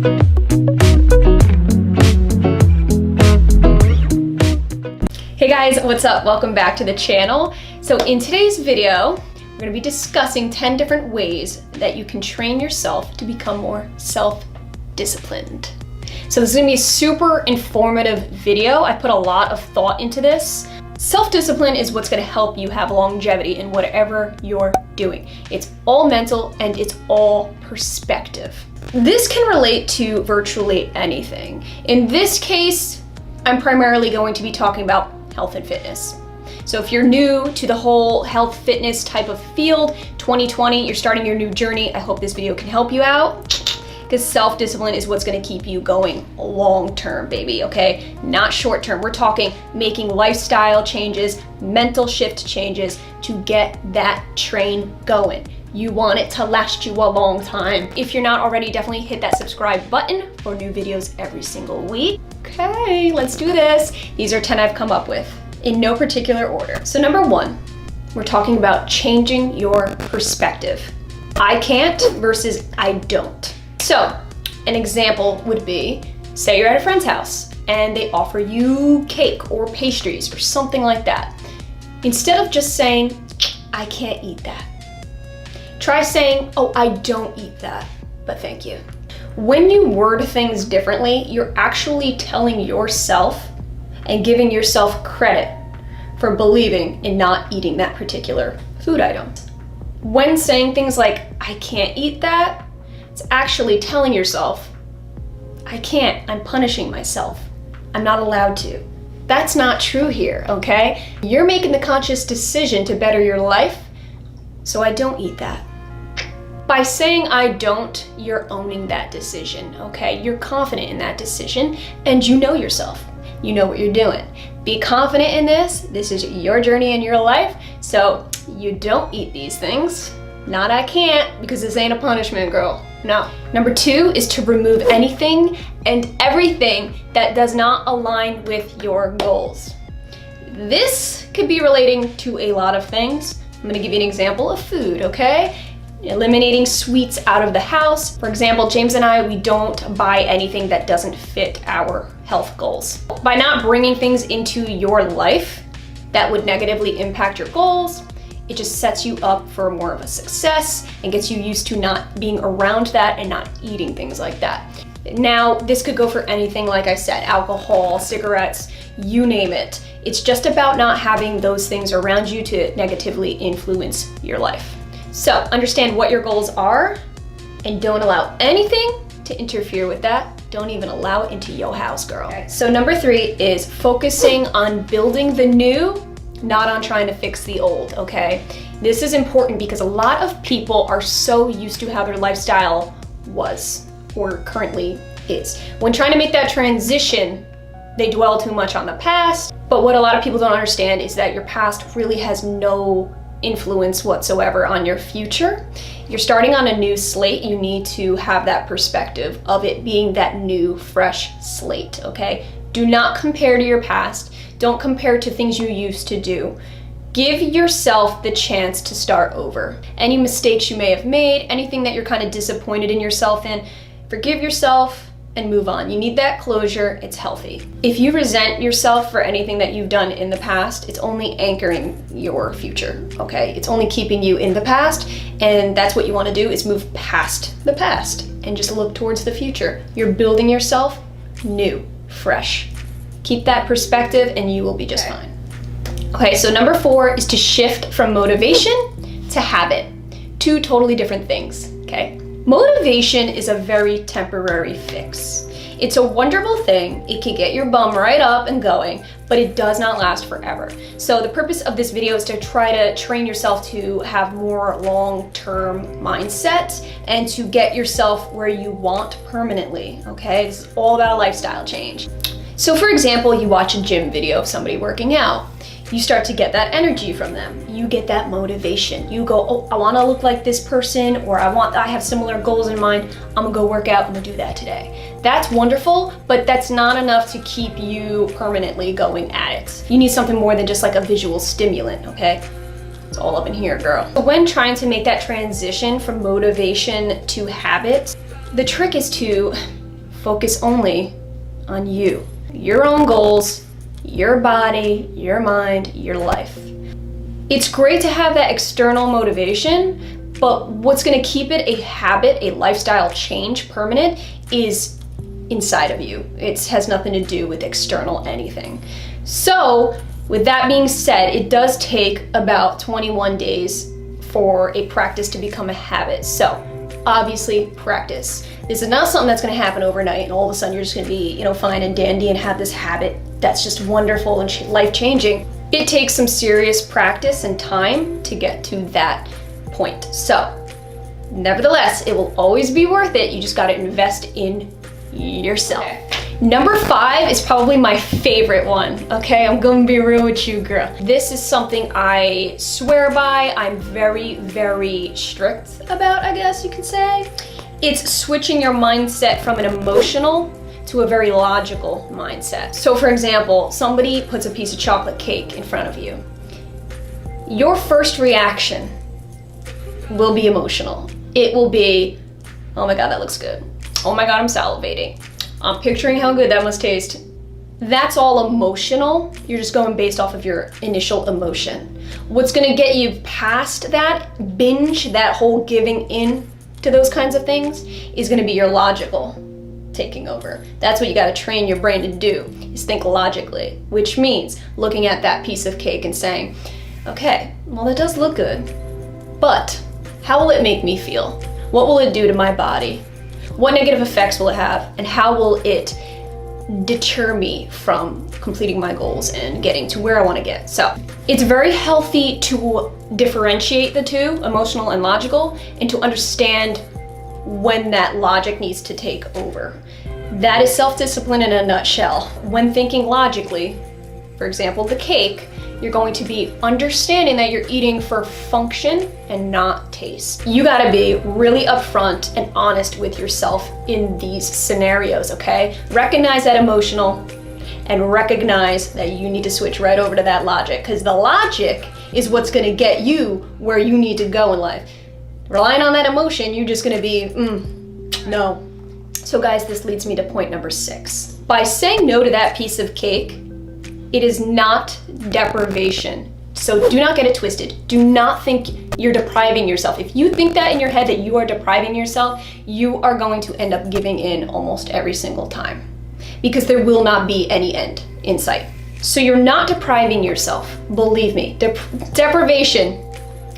Hey guys, what's up? Welcome back to the channel. So in today's video, we're going to be discussing 10 different ways that you can train yourself to become more self-disciplined. So this is going to be a super informative video. I put a lot of thought into this. Self-discipline is what's going to help you have longevity in whatever you're doing. It's all mental and it's all perspective. This can relate to virtually anything. In this case, I'm primarily going to be talking about health and fitness. So if you're new to the whole health fitness type of field, 2020, you're starting your new journey, I hope this video can help you out, because self-discipline is what's gonna keep you going long-term, baby, okay? Not short-term. We're talking making lifestyle changes, mental shift changes to get that train going. You want it to last you a long time. If you're not already, definitely hit that subscribe button for new videos every single week. Okay, let's do this. These are 10 I've come up with in no particular order. So number 1, we're talking about changing your perspective. I can't versus I don't. So an example would be, say you're at a friend's house and they offer you cake or pastries or something like that. Instead of just saying, I can't eat that, try saying, oh, I don't eat that, but thank you. When you word things differently, you're actually telling yourself and giving yourself credit for believing in not eating that particular food item. When saying things like, I can't eat that, it's actually telling yourself, I can't, I'm punishing myself. I'm not allowed to. That's not true here, okay? You're making the conscious decision to better your life, so I don't eat that. By saying I don't, you're owning that decision, okay? You're confident in that decision and you know yourself. You know what you're doing. Be confident in this. This is your journey in your life. So you don't eat these things. Not I can't, because this ain't a punishment, girl. No. Number 2 is to remove anything and everything that does not align with your goals. This could be relating to a lot of things. I'm gonna give you an example of food, okay? Eliminating sweets out of the house. For example, James and I, we don't buy anything that doesn't fit our health goals. By not bringing things into your life that would negatively impact your goals, it just sets you up for more of a success and gets you used to not being around that and not eating things like that. Now, this could go for anything, like I said, alcohol, cigarettes, you name it. It's just about not having those things around you to negatively influence your life. So understand what your goals are and don't allow anything to interfere with that. Don't even allow it into your house, girl. Okay. So number 3 is focusing on building the new, not on trying to fix the old, okay? This is important because a lot of people are so used to how their lifestyle was or currently is. When trying to make that transition, they dwell too much on the past. But what a lot of people don't understand is that your past really has no influence whatsoever on your future. You're starting on a new slate. You need to have that perspective of it being that new, fresh slate, okay? Do not compare to your past. Don't compare to things you used to do. Give yourself the chance to start over. Any mistakes you may have made, anything that you're kind of disappointed in yourself in, forgive yourself and move on. You need that closure. It's healthy. If you resent yourself for anything that you've done in the past, it's only anchoring your future, okay? It's only keeping you in the past, and that's what you want to do, is move past the past and just look towards the future. You're building yourself new, fresh. Keep that perspective and you will be just fine. Okay, so number 4 is to shift from motivation to habit. 2 totally different things, okay? Motivation is a very temporary fix. It's a wonderful thing. It can get your bum right up and going, but it does not last forever. So the purpose of this video is to try to train yourself to have more long-term mindset and to get yourself where you want permanently, okay? It's all about a lifestyle change. So for example, you watch a gym video of somebody working out. You start to get that energy from them. You get that motivation. You go, oh, I wanna look like this person, or I have similar goals in mind. I'm gonna go work out, I'm gonna do that today. That's wonderful, but that's not enough to keep you permanently going at it. You need something more than just like a visual stimulant, okay? It's all up in here, girl. When trying to make that transition from motivation to habit, the trick is to Focus only on you, your own goals, your body, your mind, your life. It's great to have that external motivation, but what's gonna keep it a habit, a lifestyle change, permanent, is inside of you. It has nothing to do with external anything. So, with that being said, it does take about 21 days for a practice to become a habit. So, obviously, practice. This is not something that's gonna happen overnight and all of a sudden you're just gonna be, fine and dandy and have this habit that's just wonderful and life-changing. It takes some serious practice and time to get to that point. So, nevertheless, it will always be worth it. You just gotta invest in yourself. Okay. Number 5 is probably my favorite one, okay? I'm gonna be real with you, girl. This is something I swear by. I'm very, very strict about, I guess you could say. It's switching your mindset from an emotional to a very logical mindset. So for example, somebody puts a piece of chocolate cake in front of you. Your first reaction will be emotional. It will be, oh my God, that looks good. Oh my God, I'm salivating. I'm picturing how good that must taste. That's all emotional. You're just going based off of your initial emotion. What's gonna get you past that binge, that whole giving in to those kinds of things, is gonna be your logical taking over. That's what you gotta train your brain to do, is think logically, which means looking at that piece of cake and saying, okay, well that does look good, but how will it make me feel? What will it do to my body? What negative effects will it have? And how will it deter me from completing my goals and getting to where I want to get? So it's very healthy to differentiate the two, emotional and logical, and to understand when that logic needs to take over. That is self-discipline in a nutshell. When thinking logically, for example, the cake, you're going to be understanding that you're eating for function and not taste. You gotta be really upfront and honest with yourself in these scenarios, okay? Recognize that emotional and recognize that you need to switch right over to that logic, because the logic is what's gonna get you where you need to go in life. Relying on that emotion, you're just gonna be, no. So guys, this leads me to point number 6. By saying no to that piece of cake, it is not deprivation. So do not get it twisted. Do not think you're depriving yourself. If you think that in your head that you are depriving yourself, you are going to end up giving in almost every single time, because there will not be any end in sight. So you're not depriving yourself. Believe me, deprivation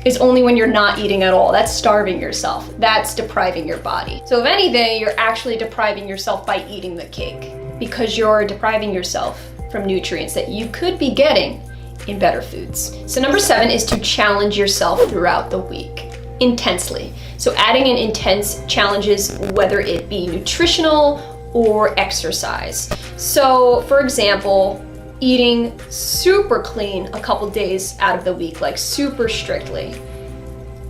is only when you're not eating at all. That's starving yourself. That's depriving your body. So if anything, you're actually depriving yourself by eating the cake, because you're depriving yourself from nutrients that you could be getting in better foods. So number 7 is to challenge yourself throughout the week, intensely. So adding in intense challenges, whether it be nutritional or exercise. So for example, eating super clean a couple days out of the week, like super strictly,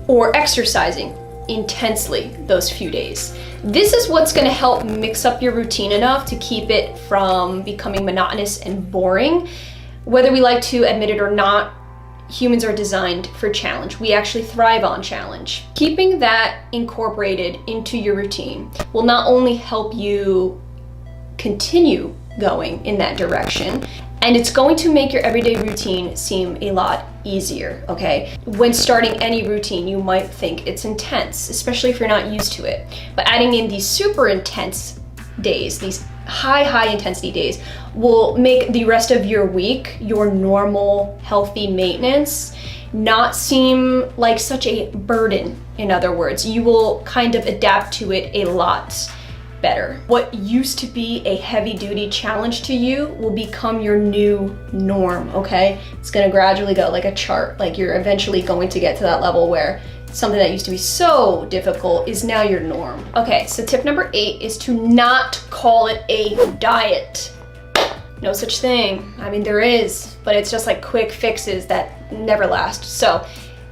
or exercising intensely those few days. This is what's gonna help mix up your routine enough to keep it from becoming monotonous and boring. Whether we like to admit it or not, humans are designed for challenge. We actually thrive on challenge. Keeping that incorporated into your routine will not only help you continue going in that direction, and it's going to make your everyday routine seem a lot easier, okay? When starting any routine, you might think it's intense, especially if you're not used to it. But adding in these super intense days, these high intensity days, will make the rest of your week, your normal, healthy maintenance, not seem like such a burden. In other words, you will kind of adapt to it a lot better. What used to be a heavy-duty challenge to you will become your new norm, okay? It's gonna gradually go like a chart, like you're eventually going to get to that level where something that used to be so difficult is now your norm. Okay, so tip number 8 is to not call it a diet. No such thing. I mean, there is, but it's just like quick fixes that never last. So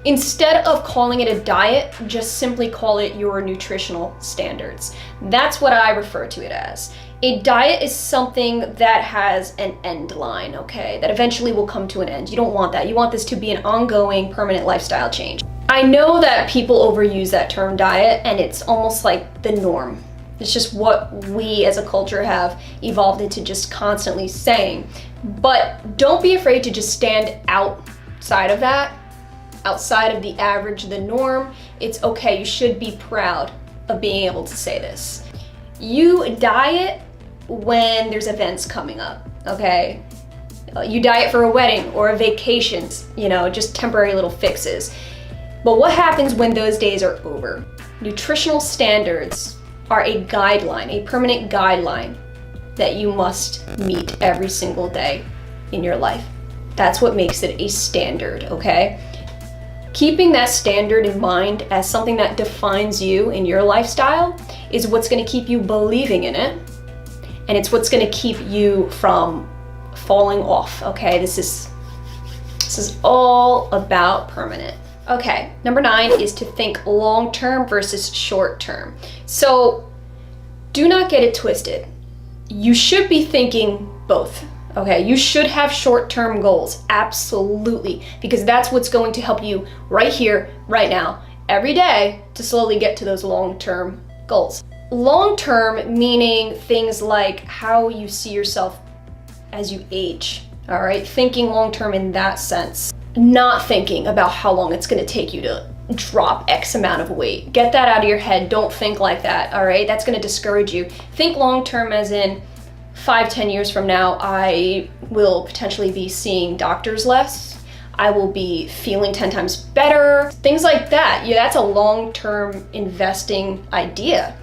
instead of calling it a diet, just simply call it your nutritional standards. That's what I refer to it as. A diet is something that has an end line, okay? That eventually will come to an end. You don't want that. You want this to be an ongoing, permanent lifestyle change. I know that people overuse that term diet, and it's almost like the norm. It's just what we as a culture have evolved into just constantly saying. But don't be afraid to just stand outside of that, outside of the average, the norm. It's okay, you should be proud of being able to say this. You diet when there's events coming up, okay? You diet for a wedding or a vacation, just temporary little fixes. But what happens when those days are over? Nutritional standards are a guideline, a permanent guideline that you must meet every single day in your life. That's what makes it a standard, okay? Keeping that standard in mind as something that defines you in your lifestyle is what's gonna keep you believing in it, and it's what's gonna keep you from falling off, okay? This is all about permanent. Okay, number 9 is to think long-term versus short-term. So do not get it twisted. You should be thinking both, okay? You should have short-term goals, absolutely, because that's what's going to help you right here, right now, every day to slowly get to those long-term goals. Long-term meaning things like how you see yourself as you age, all right? Thinking long-term in that sense. Not thinking about how long it's gonna take you to drop X amount of weight. Get that out of your head. Don't think like that, all right? That's gonna discourage you. Think long-term as in 5-10 years from now, I will potentially be seeing doctors less. I will be feeling 10 times better. Things like that. Yeah, that's a long-term investing idea.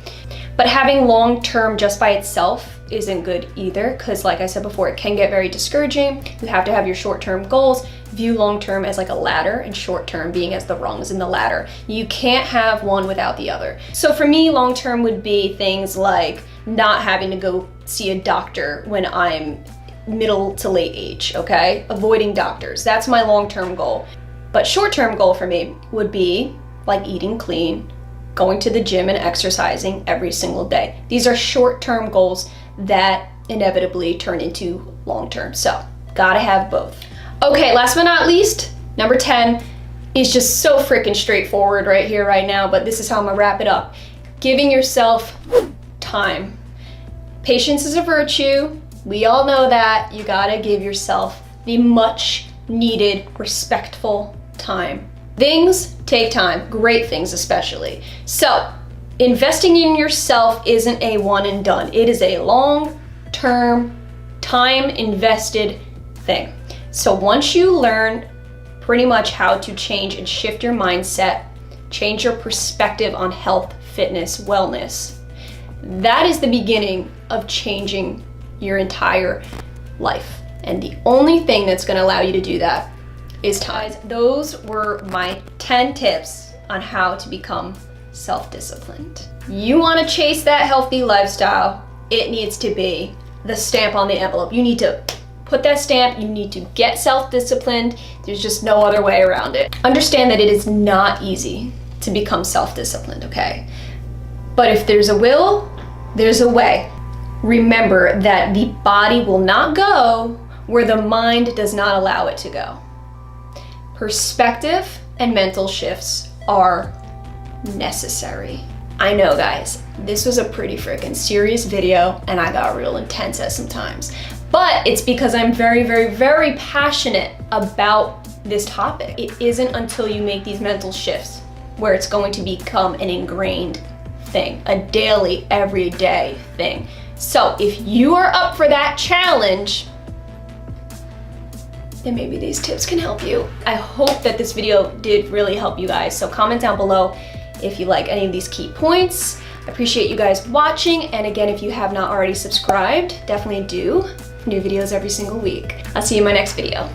But having long-term just by itself isn't good either, because like I said before, it can get very discouraging. You have to have your short-term goals. View long-term as like a ladder and short-term being as the rungs in the ladder. You can't have one without the other. So for me, long-term would be things like not having to go see a doctor when I'm middle to late age, okay? Avoiding doctors, that's my long-term goal. But short-term goal for me would be like eating clean, going to the gym and exercising every single day. These are short-term goals that inevitably turn into long-term. So gotta have both. Okay, last but not least, number 10 is just so freaking straightforward right here, right now, but this is how I'm gonna wrap it up. Giving yourself time. Patience is a virtue. We all know that. You gotta give yourself the much needed, respectful time. Things take time, great things especially. So, investing in yourself isn't a one and done. It is a long-term, time invested thing. So once you learn pretty much how to change and shift your mindset, change your perspective on health, fitness, wellness, that is the beginning of changing your entire life. And the only thing that's gonna allow you to do that is time. Those were my 10 tips on how to become self-disciplined. You wanna chase that healthy lifestyle, it needs to be the stamp on the envelope. You need to put that stamp, you need to get self-disciplined. There's just no other way around it. Understand that it is not easy to become self-disciplined, okay? But if there's a will, there's a way. Remember that the body will not go where the mind does not allow it to go. Perspective and mental shifts are necessary. I know, guys, this was a pretty freaking serious video and I got real intense at some times. But it's because I'm very, very, very passionate about this topic. It isn't until you make these mental shifts where it's going to become an ingrained thing, a daily, everyday thing. So if you are up for that challenge, then maybe these tips can help you. I hope that this video did really help you guys. So comment down below if you like any of these key points. I appreciate you guys watching. And again, if you have not already subscribed, definitely do. New videos every single week. I'll see you in my next video.